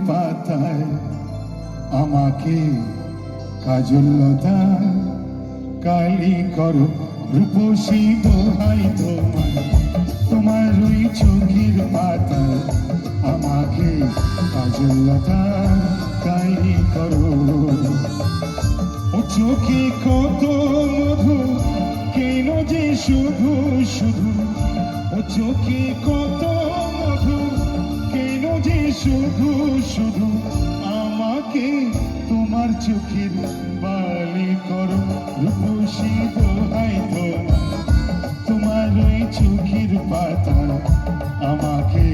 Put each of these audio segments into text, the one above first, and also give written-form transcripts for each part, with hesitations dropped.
পাতায় আমাকে কাজলতা কালি করো রূপসী দোহাই তোমায় তোমার ওই চোখের পাতায় আমাকে কাজলতা কালি করো ও চোখে কত মধু কেন যে শুধু শুধু ও চোখে কত মধু কেন যে শুধু শুধু আমাকে তোমার চোখের বালি করো রূপসী দোহাই তোমার ওই চোখের পাতা আমাকে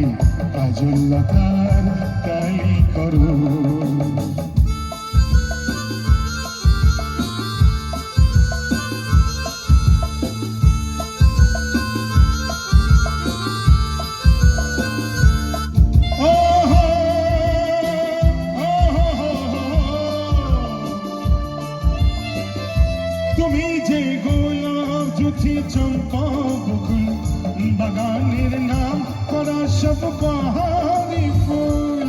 কাজলতার কালি করো তুমি যে গোলাপ জুথি চম্পা বকুল বাগানের নাম করা সব বাহারি ফুল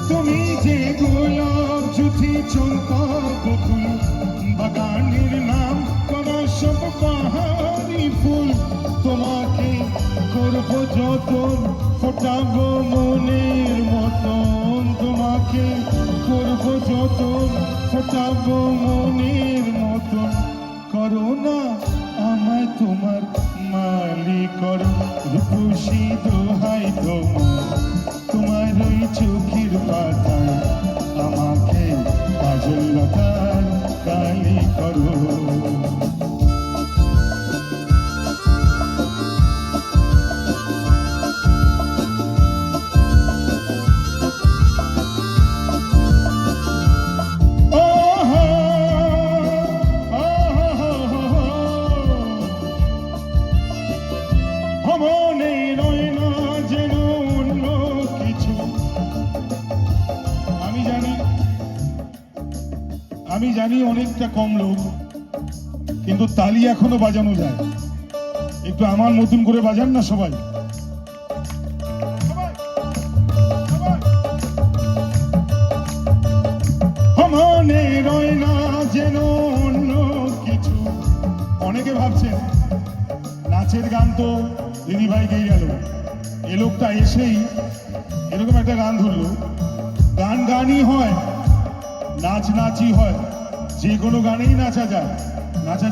তুমি যে গোলাপ জুথি চম্পা বকুল বাগানের নাম করা সব বাহারি ফুল তোমাকে করবো যতন ফোটাবো মনের মতন তোমাকে করবো যতন ফোটাবো মনের মতন করো না আমায় তোমার মালিক করো রূপসী দোহাই তোমার ওই চোখের পাতায় আমাকে কাজলতার কালি করো আমি জানি অনেকটা কম লোক কিন্তু তালি এখনো বাজানো যায় একটু আমার মতন করে বাজান না সবাই মনে রয় না যেন অন্য কিছু অনেকে ভাবছেন নাচের গান তো দিদিভাই গেয়ে গেল এ লোকটা এসেই এরকম একটা গান ধরলো গান গানই হয় নাচ নাচই হয় যে কোনো গানেই নাচা যায় নাচা